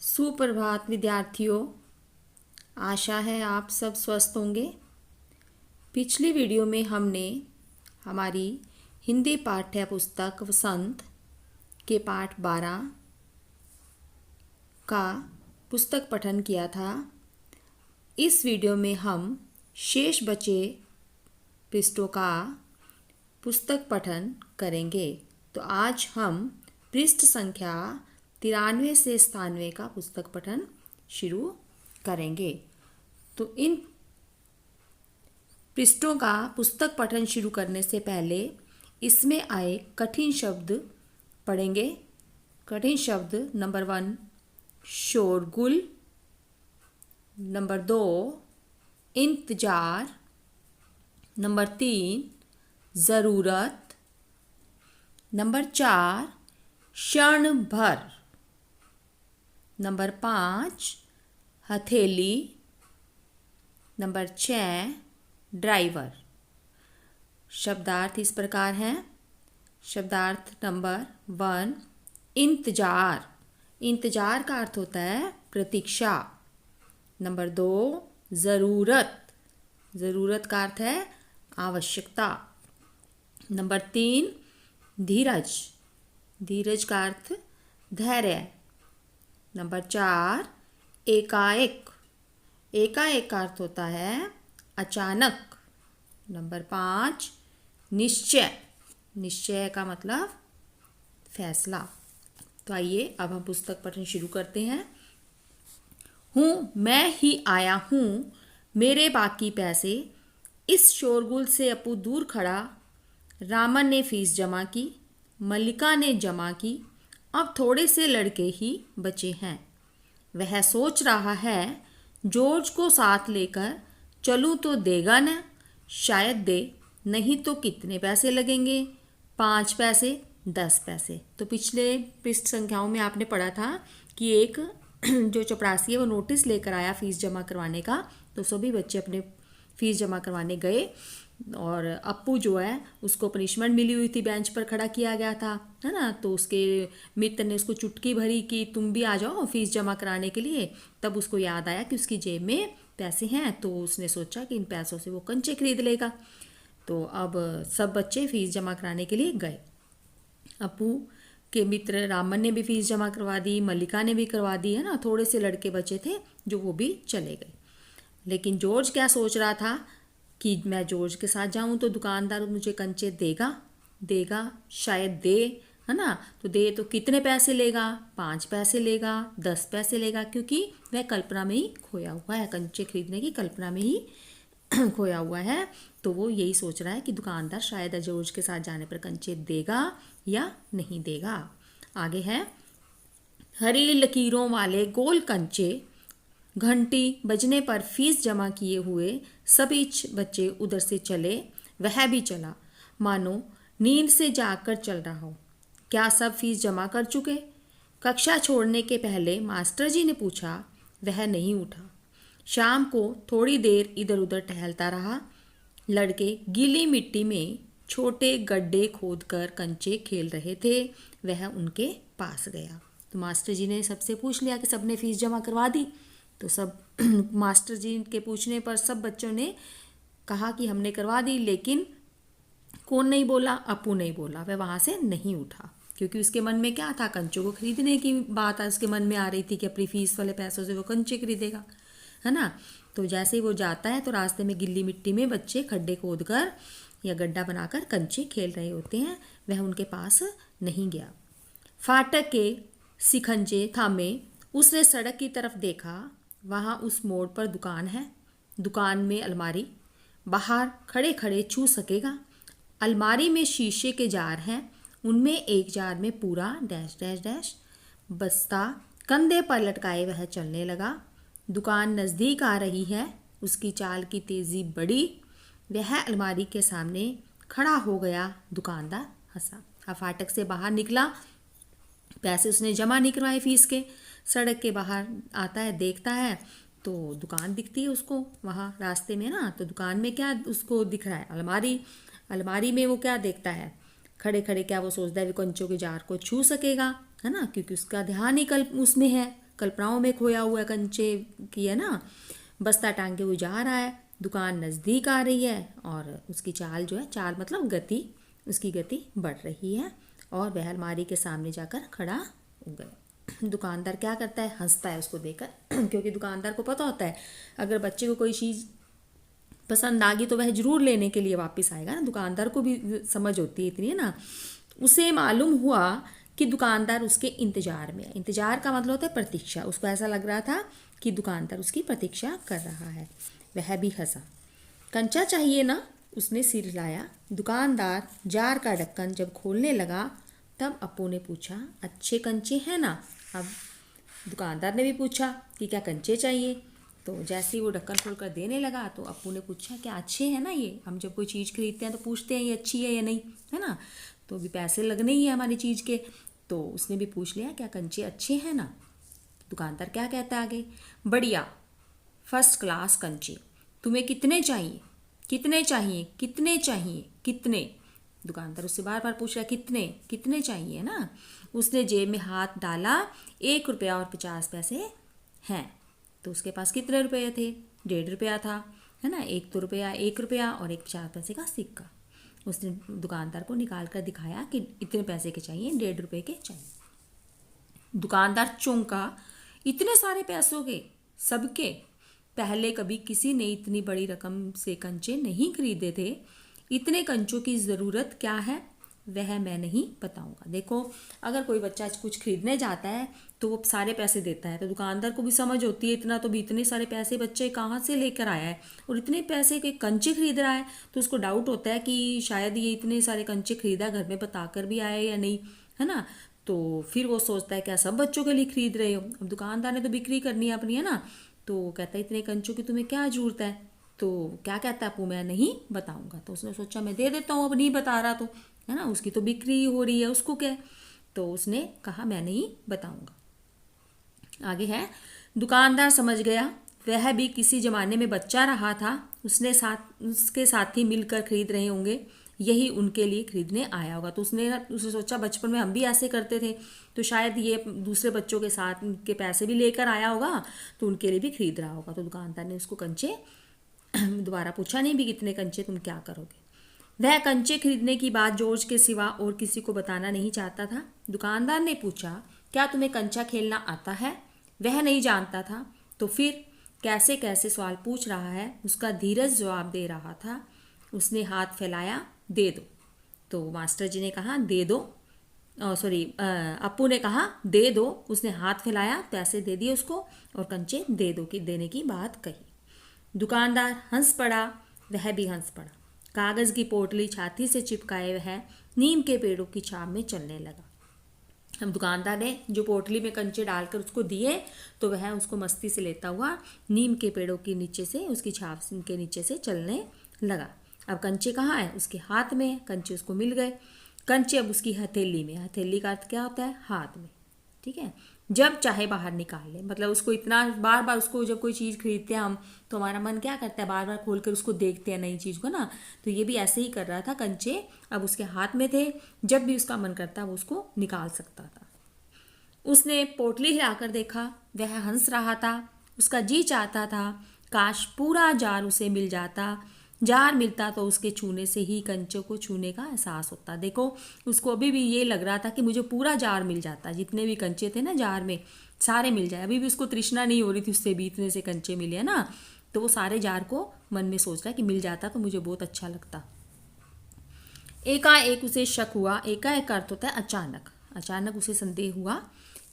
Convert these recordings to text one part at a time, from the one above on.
सुप्रभात विद्यार्थियों। आशा है आप सब स्वस्थ होंगे। पिछली वीडियो में हमने हमारी हिंदी पाठ्य पुस्तक वसंत के पाठ 12 का पुस्तक पठन किया था। इस वीडियो में हम शेष बचे पृष्ठों का पुस्तक पठन करेंगे। तो आज हम पृष्ठ संख्या 93 से 97 का पुस्तक पठन शुरू करेंगे। तो इन पृष्ठों का पुस्तक पठन शुरू करने से पहले इसमें आए कठिन शब्द पढ़ेंगे। कठिन शब्द नंबर 1 शोरगुल, नंबर 2 इंतजार, नंबर 3 ज़रूरत, नंबर 4 क्षण भर, नंबर 5 हथेली, नंबर 6 ड्राइवर। शब्दार्थ इस प्रकार हैं। शब्दार्थ नंबर 1 इंतजार। इंतजार का अर्थ होता है प्रतीक्षा। नंबर 2 ज़रूरत। ज़रूरत का अर्थ है आवश्यकता। नंबर 3 धीरज। धीरज का अर्थ धैर्य। नंबर 4 एकाएक। एकाएक का अर्थ होता है अचानक। नंबर 5 निश्चय। निश्चय का मतलब फैसला। तो आइए अब हम पुस्तक पठन शुरू करते हैं। मैं ही आया हूँ, मेरे बाकी पैसे। इस शोरगुल से अपू दूर खड़ा। रामन ने फीस जमा की, मल्लिका ने जमा की। अब थोड़े से लड़के ही बचे हैं। वह सोच रहा है जॉर्ज को साथ लेकर चलूं तो देगा न, शायद दे, नहीं तो कितने पैसे लगेंगे? 5 पैसे, 10 पैसे। तो पिछले पृष्ठ संख्याओं में आपने पढ़ा था कि एक जो चपरासी है वो नोटिस लेकर आया फीस जमा करवाने का। तो सभी बच्चे अपने फीस जमा करवाने गए और अप्पू जो है उसको पनिशमेंट मिली हुई थी, बेंच पर खड़ा किया गया था, है ना। तो उसके मित्र ने उसको चुटकी भरी कि तुम भी आ जाओ फीस जमा कराने के लिए। तब उसको याद आया कि उसकी जेब में पैसे हैं, तो उसने सोचा कि इन पैसों से वो कंचे खरीद लेगा। तो अब सब बच्चे फीस जमा कराने के लिए गए। अप्पू के मित्र रामन ने भी फीस जमा करवा दी, मल्लिका ने भी करवा दी, है ना। थोड़े से लड़के बचे थे जो वो भी चले गए। लेकिन जॉर्ज क्या सोच रहा था कि मैं जॉर्ज के साथ जाऊं तो दुकानदार मुझे कंचे देगा, शायद दे, है ना। तो दे तो कितने पैसे लेगा? 5 पैसे लेगा, 10 पैसे लेगा, क्योंकि वह कल्पना में ही खोया हुआ है। कंचे खरीदने की कल्पना में ही खोया हुआ है। तो वो यही सोच रहा है कि दुकानदार शायद जॉर्ज के साथ जाने पर कंचे देगा या नहीं देगा। आगे है हरी लकीरों वाले गोल कंचे। घंटी बजने पर फीस जमा किए हुए सभी बच्चे उधर से चले। वह भी चला, मानो नींद से जागकर चल रहा हो। क्या सब फीस जमा कर चुके? कक्षा छोड़ने के पहले मास्टर जी ने पूछा। वह नहीं उठा। शाम को थोड़ी देर इधर उधर टहलता रहा। लड़के गीली मिट्टी में छोटे गड्ढे खोदकर कंचे खेल रहे थे। वह उनके पास गया। तो मास्टर जी ने सबसे पूछ लिया कि सबने फीस जमा करवा दी। तो सब मास्टर जी के पूछने पर सब बच्चों ने कहा कि हमने करवा दी। लेकिन कौन नहीं बोला? अप्पू नहीं बोला। वह वहाँ से नहीं उठा, क्योंकि उसके मन में क्या था? कंचों को खरीदने की बात उसके मन में आ रही थी कि अपनी फीस वाले पैसों से वो कंचे खरीदेगा, है ना। तो जैसे ही वो जाता है तो रास्ते में गिल्ली मिट्टी में बच्चे खड्डे खोद कर या गड्ढा बनाकर कंचे खेल रहे होते हैं। वह उनके पास नहीं गया। फाटक के शिकंजे थामे उसने सड़क की तरफ देखा। वहाँ उस मोड़ पर दुकान है। दुकान में अलमारी, बाहर खड़े खड़े छू सकेगा। अलमारी में शीशे के जार हैं। उनमें एक जार में पूरा डैश डैश डैश। बस्ता कंधे पर लटकाए वह चलने लगा। दुकान नज़दीक आ रही है। उसकी चाल की तेज़ी बढ़ी। वह अलमारी के सामने खड़ा हो गया। दुकानदार हंसा। फाटक से बाहर निकला। पैसे उसने जमा नहीं करवाए फीस के। सड़क के बाहर आता है, देखता है तो दुकान दिखती है उसको वहाँ रास्ते में ना। तो दुकान में क्या उसको दिख रहा है? अलमारी। अलमारी में वो क्या देखता है? खड़े खड़े क्या वो सोचता है कि कंचों के जार को छू सकेगा, है ना, क्योंकि उसका ध्यान ही कल उसमें है कल्पनाओं में खोया हुआ कंचे की, है ना। बस्ता टांग के वो जा रहा है, दुकान नज़दीक आ रही है और उसकी चाल जो है, चाल मतलब गति, उसकी गति बढ़ रही है और वह अलमारी के सामने जाकर खड़ा हो गया। दुकानदार क्या करता है, हंसता है उसको देखकर क्योंकि दुकानदार को पता होता है अगर बच्चे को कोई चीज़ पसंद आ गई तो वह जरूर लेने के लिए वापस आएगा ना। दुकानदार को भी समझ होती है इतनी, है ना। उसे मालूम हुआ कि दुकानदार उसके इंतजार में है। इंतजार का मतलब होता है प्रतीक्षा। उसको ऐसा लग रहा था कि दुकानदार उसकी प्रतीक्षा कर रहा है। वह भी हंसा। कंचा चाहिए ना, उसने सिर हिलाया। दुकानदार जार का ढक्कन जब खोलने लगा तब अप्पू ने पूछा, अच्छे कंचे हैं ना। अब दुकानदार ने भी पूछा कि क्या कंचे चाहिए। तो जैसे ही वो ढक्कन खोल कर देने लगा तो अप्पू ने पूछा, क्या अच्छे हैं ना ये। हम जब कोई चीज़ खरीदते हैं तो पूछते हैं ये अच्छी है या नहीं, है ना। तो अभी पैसे लगने ही है हमारी चीज़ के, तो उसने भी पूछ लिया क्या कंचे अच्छे हैं ना। दुकानदार क्या कहता है आगे, बढ़िया फर्स्ट क्लास कंचे। तुम्हें कितने चाहिए, कितने चाहिए, कितने चाहिए, कितने। दुकानदार उससे बार बार पूछ रहा है कितने कितने चाहिए ना। उसने जेब में हाथ डाला, 1 रुपया और 50 पैसे हैं। तो उसके पास कितने रुपये थे, 1.5 रुपया था, है ना। एक तो रुपया, 1 रुपया और एक 50 पैसे का सिक्का। उसने दुकानदार को निकाल कर दिखाया कि इतने पैसे के चाहिए, 1.5 रुपये के चाहिए। दुकानदार चौंका, इतने सारे पैसों के, सबके। पहले कभी किसी ने इतनी बड़ी रकम से कंचे नहीं खरीदे थे। इतने कंचों की ज़रूरत क्या है वह मैं नहीं बताऊंगा। देखो, अगर कोई बच्चा कुछ खरीदने जाता है तो वो सारे पैसे देता है, तो दुकानदार को भी समझ होती है इतना तो भी इतने सारे पैसे बच्चे कहाँ से लेकर आया है और इतने पैसे के कंचे खरीद रहा है। तो उसको डाउट होता है कि शायद ये इतने सारे कंचे खरीदा, घर में बताकर भी आया या नहीं, है ना। तो फिर वो सोचता है क्या सब बच्चों के लिए खरीद रहे हो। अब दुकानदार ने तो बिक्री करनी है अपनी, है ना। तो कहता है इतने कंचों की तुम्हें क्या जरूरत है। तो क्या कहता है, अपू मैं नहीं बताऊंगा। तो उसने सोचा मैं दे देता हूँ, अब नहीं बता रहा तो, है ना, उसकी तो बिक्री हो रही है, उसको क्या। तो उसने कहा मैं नहीं बताऊंगा। आगे है, दुकानदार समझ गया वह भी किसी जमाने में बच्चा रहा था, उसके साथी मिलकर खरीद रहे होंगे, यही उनके लिए खरीदने आया होगा। तो उसने सोचा बचपन में हम भी ऐसे करते थे, तो शायद ये दूसरे बच्चों के साथ के पैसे भी लेकर आया होगा तो उनके लिए भी खरीद रहा होगा। तो दुकानदार ने उसको कंचे दोबारा पूछा नहीं भी कितने कंचे तुम क्या करोगे। वह कंचे खरीदने की बात जॉर्ज के सिवा और किसी को बताना नहीं चाहता था। दुकानदार ने पूछा, क्या तुम्हें कंचा खेलना आता है। वह नहीं जानता था, तो फिर कैसे कैसे सवाल पूछ रहा है। उसका धीरज जवाब दे रहा था। उसने हाथ फैलाया, दे दो। तो मास्टर जी ने कहा दे दो, अप्पू ने कहा दे दो। उसने हाथ फैलाया, पैसे दे दिए उसको और कंचे दे दो की देने की बात कही। दुकानदार हंस पड़ा, वह भी हंस पड़ा। कागज़ की पोटली छाती से चिपकाए वह नीम के पेड़ों की छाव में चलने लगा। अब दुकानदार ने जो पोटली में कंचे डालकर उसको दिए तो वह उसको मस्ती से लेता हुआ नीम के पेड़ों के नीचे से, उसकी छाव के नीचे से चलने लगा। अब कंचे कहाँ है, उसके हाथ में। कंचे उसको मिल गए। कंचे अब उसकी हथेली में। हथेली का अर्थ क्या होता है, हाथ में, ठीक है। जब चाहे बाहर निकाल ले, मतलब उसको इतना बार बार, उसको जब कोई चीज़ खरीदते हैं हम तो हमारा मन क्या करता है, बार बार खोल कर उसको देखते हैं नई चीज़ को ना। तो ये भी ऐसे ही कर रहा था। कंचे अब उसके हाथ में थे, जब भी उसका मन करता वो उसको निकाल सकता था। उसने पोटली हिलाकर देखा, वह हंस रहा था। उसका जी चाहता था काश पूरा जार उसे मिल जाता। जार मिलता तो उसके छूने से ही कंचों को छूने का एहसास होता। देखो, उसको अभी भी ये लग रहा था कि मुझे पूरा जार मिल जाता, जितने भी कंचे थे ना जार में सारे मिल जाए। अभी भी उसको तृष्णा नहीं हो रही थी, उससे भी इतने से कंचे मिले, है ना। तो वो सारे जार को मन में सोच रहा है कि मिल जाता तो मुझे बहुत अच्छा लगता। एकाएक उसे शक हुआ। एकाएक का अर्थ होता है अचानक। अचानक उसे संदेह हुआ,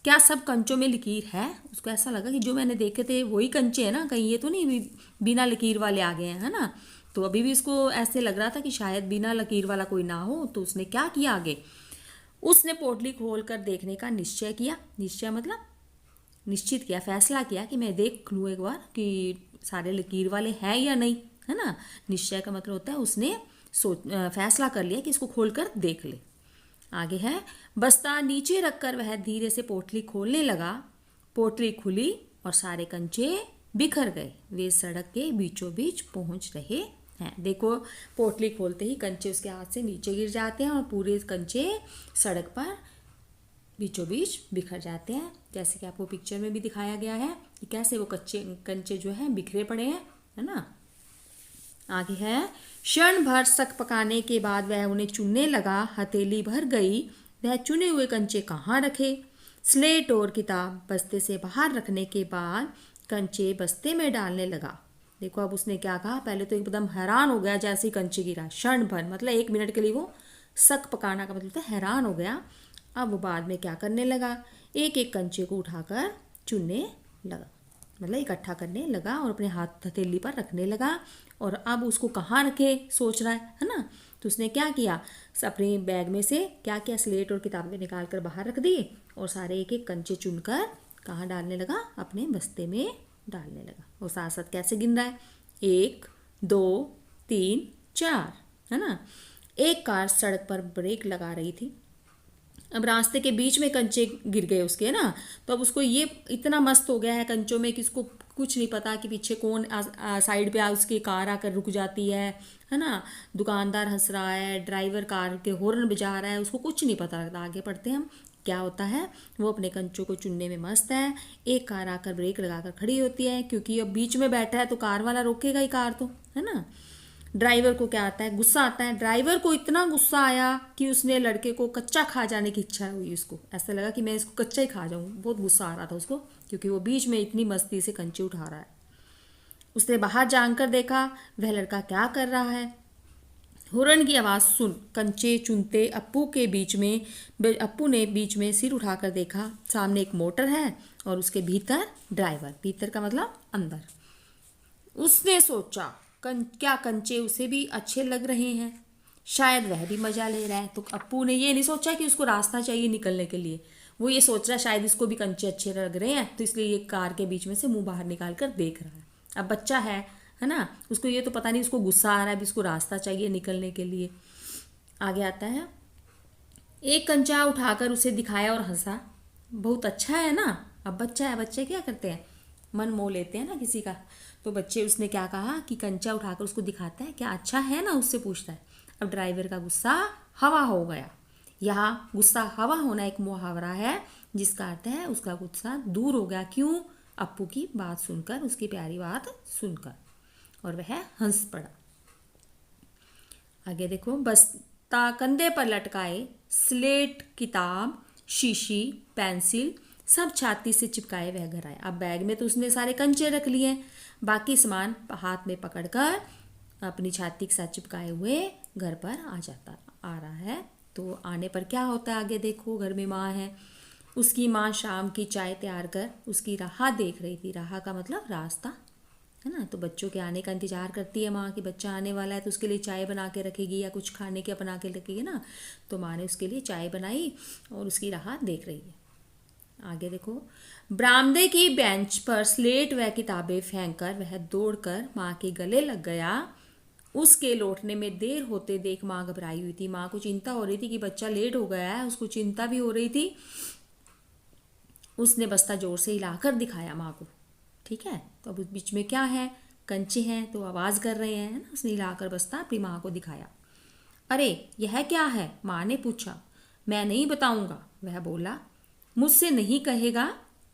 क्या सब कंचों में लकीर है। उसको ऐसा लगा कि जो मैंने देखे थे वही कंचे हैं ना, कहीं ये तो नहीं बिना लकीर वाले आ गए हैं, है ना। तो अभी भी उसको ऐसे लग रहा था कि शायद बिना लकीर वाला कोई ना हो। तो उसने क्या किया आगे, उसने पोटली खोल कर देखने का निश्चय किया। निश्चय मतलब निश्चित किया, फैसला किया कि मैं देख लूँ एक बार कि सारे लकीर वाले हैं या नहीं, है ना। निश्चय का मतलब होता है उसने फैसला कर लिया कि इसको खोल कर देख ले। आगे है, बस्ता नीचे रखकर वह धीरे से पोटली खोलने लगा। पोटली खुली और सारे कंचे बिखर गए। वे सड़क के बीचों बीच पहुंच रहे हैं। देखो, पोटली खोलते ही कंचे उसके हाथ से नीचे गिर जाते हैं और पूरे कंचे सड़क पर बीचों बीच बिखर जाते हैं, जैसे कि आपको पिक्चर में भी दिखाया गया है कि कैसे वो कच्चे कंचे जो हैं बिखरे पड़े हैं, है ना। आगे है, क्षण भर सक पकाने के बाद वह उन्हें चुनने लगा, हथेली भर गई, वह चुने हुए कंचे कहाँ रखे। स्लेट और किताब बस्ते से बाहर रखने के बाद कंचे बस्ते में डालने लगा। देखो अब उसने क्या कहा, पहले तो एकदम हैरान हो गया जैसे ही कंचे गिरा, क्षण भर मतलब 1 मिनट के लिए वो सक पकाना का मतलब था हैरान हो गया। अब वो बाद में क्या करने लगा, एक एक कंचे को उठाकर चुनने लगा, मतलब इकट्ठा करने लगा और अपने हाथ हथेली पर रखने लगा। और अब उसको कहाँ रखे सोच रहा है ना। तो उसने क्या किया, अपने बैग में से क्या किया, स्लेट और किताबें निकाल कर बाहर रख दिए और सारे एक एक कंचे चुनकर कहाँ डालने लगा, अपने बस्ते में डालने लगा। और साथ साथ कैसे गिन रहा है, 1 2 3 4, है ना। एक कार सड़क पर ब्रेक लगा रही थी, अब रास्ते के बीच में कंचे गिर गए उसके, है ना। तो अब उसको ये इतना मस्त हो गया है कंचों में कि उसको कुछ नहीं पता कि पीछे कौन साइड पे उसकी कार आकर रुक जाती है ना। दुकानदार हंस रहा है, ड्राइवर कार के हॉर्न बजा रहा है, उसको कुछ नहीं पता लगता। आगे पढ़ते हैं हम क्या होता है। वो अपने कंचों को चुनने में मस्त है। एक कार आकर ब्रेक लगाकर खड़ी होती है, क्योंकि अब बीच में बैठा है तो कार वाला रोकेगा ही कार तो, है ना। ड्राइवर को क्या आता है, गुस्सा आता है। ड्राइवर को इतना गुस्सा आया कि उसने लड़के को कच्चा खा जाने की इच्छा हुई, उसको ऐसा लगा कि मैं इसको कच्चा ही खा जाऊँ, बहुत गुस्सा आ रहा था उसको, क्योंकि वो बीच में इतनी मस्ती से कंचे उठा रहा है। उसने बाहर जानकर देखा वह लड़का क्या कर रहा है। हॉर्न की आवाज़ सुन कंचे चुनते अप्पू ने बीच में सिर उठाकर देखा, सामने एक मोटर है और उसके भीतर ड्राइवर, भीतर का मतलब अंदर। उसने सोचा क्या कंचे उसे भी अच्छे लग रहे हैं, शायद वह भी मज़ा ले रहा है। तो अप्पू ने ये नहीं सोचा कि उसको रास्ता चाहिए निकलने के लिए, वो ये सोच रहा है शायद इसको भी कंचे अच्छे लग रहे हैं, तो इसलिए ये कार के बीच में से मुंह बाहर निकाल कर देख रहा है। अब बच्चा है ना, उसको ये तो पता नहीं, उसको गुस्सा आ रहा है, अभी उसको रास्ता चाहिए निकलने के लिए। आगे आता है, एक कंचा उठाकर उसे दिखाया और हंसा, बहुत अच्छा है ना। अब बच्चा है, बच्चे क्या करते हैं, मन मोह लेते हैं ना किसी का। तो बच्चे उसने क्या कहा कि कंचा उठाकर उसको दिखाता है, क्या अच्छा है ना, उससे पूछता है। अब ड्राइवर का गुस्सा हवा हो गया। यहाँ गुस्सा हवा होना एक मुहावरा है जिसका अर्थ है उसका गुस्सा दूर हो गया। क्यों, अप्पू की बात सुनकर, उसकी प्यारी बात सुनकर, और वह हंस पड़ा। आगे देखो, बस्ता कंधे पर लटकाए, स्लेट किताब शीशी पेंसिल सब छाती से चिपकाए वह घर आया। अब बैग में तो उसने सारे कंचे रख लिए हैं, बाकी सामान हाथ में पकड़कर अपनी छाती के साथ चिपकाए हुए घर पर आ रहा है। तो आने पर क्या होता है आगे देखो, घर में माँ है, उसकी माँ शाम की चाय तैयार कर उसकी राह देख रही थी। राह का मतलब रास्ता, है ना। तो बच्चों के आने का इंतजार करती है माँ कि बच्चा आने वाला है तो उसके लिए चाय बना के रखेगी या कुछ खाने के बना के रखेगी ना। तो माँ ने उसके लिए चाय बनाई और उसकी राह देख रही है। आगे देखो, बरामदे की बेंच पर स्लेट व किताबें फेंककर वह दौड़कर माँ के गले लग गया। उसके लौटने में देर होते देख माँ घबराई हुई थी। माँ को चिंता हो रही थी कि बच्चा लेट हो गया है, उसको चिंता भी हो रही थी। उसने बस्ता जोर से हिलाकर दिखाया माँ को, ठीक है। तो अब उस बीच में क्या है, कंचे हैं तो आवाज़ कर रहे हैं ना। उसने हिलाकर बस्ता अपनी माँ को दिखाया। अरे यह क्या है, माँ ने पूछा। मैं नहीं बताऊंगा, वह बोला। मुझसे नहीं कहेगा,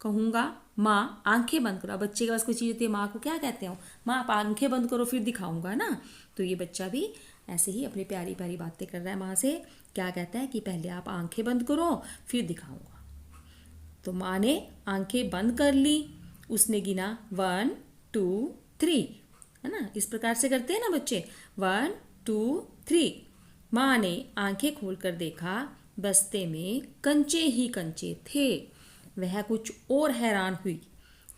कहूँगा। माँ आंखें बंद करो। अब बच्चे के पास कोई चीज़ होती है, माँ को क्या कहते हो, माँ आप आंखें बंद करो फिर दिखाऊंगा ना। तो ये बच्चा भी ऐसे ही अपनी प्यारी प्यारी बातें कर रहा है माँ से। क्या कहता है कि पहले आप आंखें बंद करो फिर दिखाऊंगा। तो माँ ने आंखें बंद कर ली। उसने गिना 1 2 3, है ना। इस प्रकार से करते हैं ना बच्चे, 1 2 3। माँ ने आंखें खोलकर देखा, बस्ते में कंचे ही कंचे थे। वह कुछ और हैरान हुई,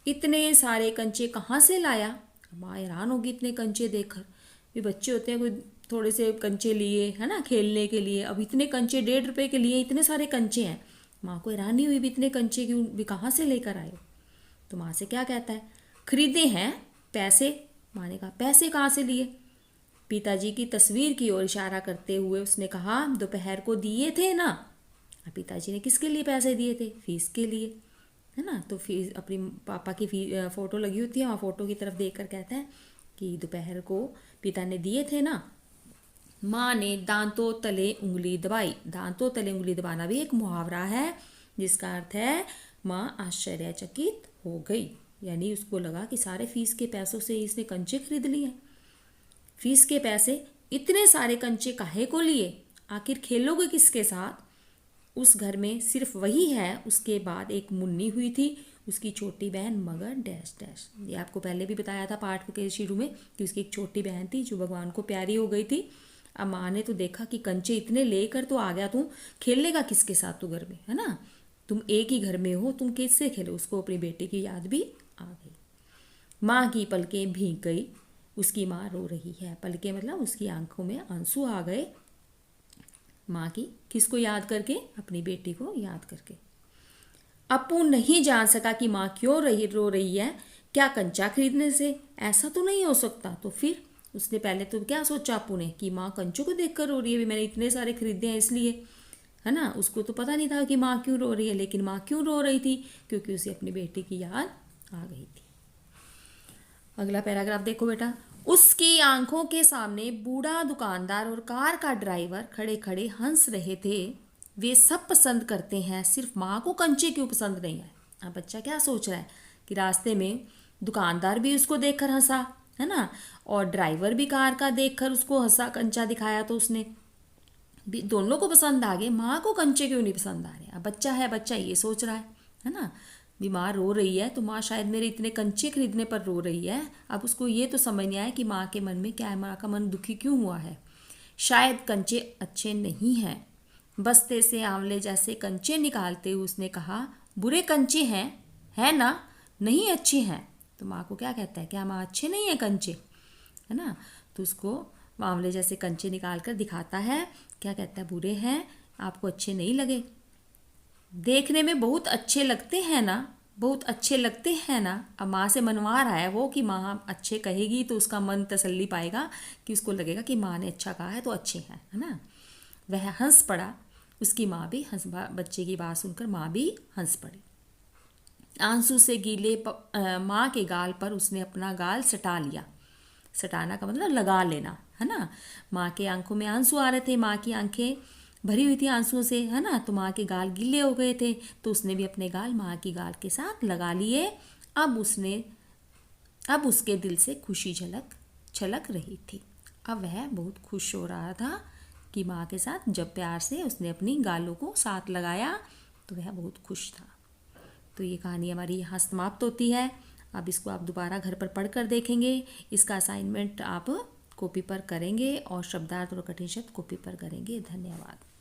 इतने सारे कंचे कहाँ से लाया। माँ हैरान होगी इतने कंचे देखकर। भी बच्चे होते हैं, कोई थोड़े से कंचे लिए, है ना, खेलने के लिए। अब इतने कंचे 1.5 रुपए के लिए इतने सारे कंचे हैं। माँ को हैरानी हुई भी इतने कंचे क्यों, भी कहाँ से लेकर आए। तो माँ से क्या कहता है, खरीदे हैं, पैसे। माँ ने कहा पैसे कहाँ से लिए। पिताजी की तस्वीर की ओर इशारा करते हुए उसने कहा दोपहर को दिए थे ना। पिताजी ने किसके लिए पैसे दिए थे, फीस के लिए, है ना। तो फीस, अपनी पापा की फ़ोटो लगी होती है वहाँ, फ़ोटो की तरफ देख कर कहता है कि दोपहर को पिता ने दिए थे ना। माँ ने दांतों तले उंगली दबाई। दांतों तले उंगली दबाना भी एक मुहावरा है जिसका अर्थ है माँ आश्चर्यचकित हो गई, यानी उसको लगा कि सारे फीस के पैसों से इसने कंचे खरीद लिए। फीस के पैसे, इतने सारे कंचे काहे को लिए, आखिर खेलोगे किसके साथ? उस घर में सिर्फ वही है। उसके बाद एक मुन्नी हुई थी, उसकी छोटी बहन मगर डैश डैश। ये आपको पहले भी बताया था पाठ के शुरू में कि उसकी एक छोटी बहन थी जो भगवान को प्यारी हो गई थी। अब माँ ने तो देखा कि कंचे इतने लेकर तो आ गया, तू खेलेगा किसके साथ तू घर में, है ना, तुम एक ही घर में हो, तुम किससे खेलो। उसको अपनी बेटी की याद भी आ गई। माँ की पलकें भीग गई, उसकी माँ रो रही है। पलकें मतलब उसकी आंखों में आंसू आ गए। माँ की, किसको याद करके? अपनी बेटी को याद करके। अप्पू नहीं जान सका कि माँ क्यों रो रही है। क्या कंचा खरीदने से? ऐसा तो नहीं हो सकता। तो फिर उसने पहले तो क्या सोचा अप्पू ने कि माँ कंचों को देखकर रो रही है, मैंने इतने सारे खरीदे हैं इसलिए, है ना। उसको तो पता नहीं था कि माँ क्यों रो रही है, लेकिन माँ क्यों रो रही थी? क्योंकि उसे अपनी बेटी की याद आ गई थी। अगला पैराग्राफ देखो बेटा। उसकी आंखों के सामने बूढ़ा दुकानदार और कार का ड्राइवर खड़े खड़े हंस रहे थे। वे सब पसंद करते हैं, सिर्फ माँ को कंचे क्यों पसंद नहीं है? अब बच्चा क्या सोच रहा है कि रास्ते में दुकानदार भी उसको देखकर हंसा, है ना, और ड्राइवर भी कार का देखकर उसको हंसा, कंचा दिखाया तो उसने भी, दोनों को पसंद आ गए, माँ को कंचे क्यों नहीं पसंद आ रहे? अब बच्चा है, बच्चा ये सोच रहा है ना, बीमार रो रही है तो माँ शायद मेरे इतने कंचे खरीदने पर रो रही है। अब उसको ये तो समझ नहीं आया कि माँ के मन में क्या है, माँ का मन दुखी क्यों हुआ है। शायद कंचे अच्छे नहीं हैं। बस्ते से आंवले जैसे कंचे निकालते हुए उसने कहा, बुरे कंचे हैं, है ना, नहीं अच्छे हैं। तो माँ को क्या कहता है, क्या माँ अच्छे नहीं है कंचे, है ना। तो उसको आंवले जैसे कंचे निकाल कर दिखाता है, क्या कहता है, बुरे हैं, आपको अच्छे नहीं लगे, देखने में बहुत अच्छे लगते हैं ना, बहुत अच्छे लगते हैं ना। अब माँ से मनवा रहा है वो कि माँ अच्छे कहेगी तो उसका मन तसल्ली पाएगा, कि उसको लगेगा कि माँ ने अच्छा कहा है तो अच्छे हैं, है ना। वह हंस पड़ा। उसकी माँ भी बच्चे की बात सुनकर माँ भी हंस पड़ी। आंसू से गीले माँ के गाल पर उसने अपना गाल सटा लिया। सटाना का मतलब लगा लेना, है ना। माँ के आंखों में आंसू आ रहे थे, माँ की आंखें भरी हुई थी आंसुओं से, है ना, तो माँ के गाल गीले हो गए थे, तो उसने भी अपने गाल माँ की गाल के साथ लगा लिए। अब उसके दिल से खुशी छलक रही थी। अब वह बहुत खुश हो रहा था कि माँ के साथ जब प्यार से उसने अपनी गालों को साथ लगाया तो वह बहुत खुश था। तो ये कहानी हमारी यहाँ समाप्त होती है। अब इसको आप दोबारा घर पर पढ़ कर देखेंगे। इसका असाइनमेंट आप कॉपी पर करेंगे और शब्दार्थ और कठिन शब्द कॉपी पर करेंगे। धन्यवाद।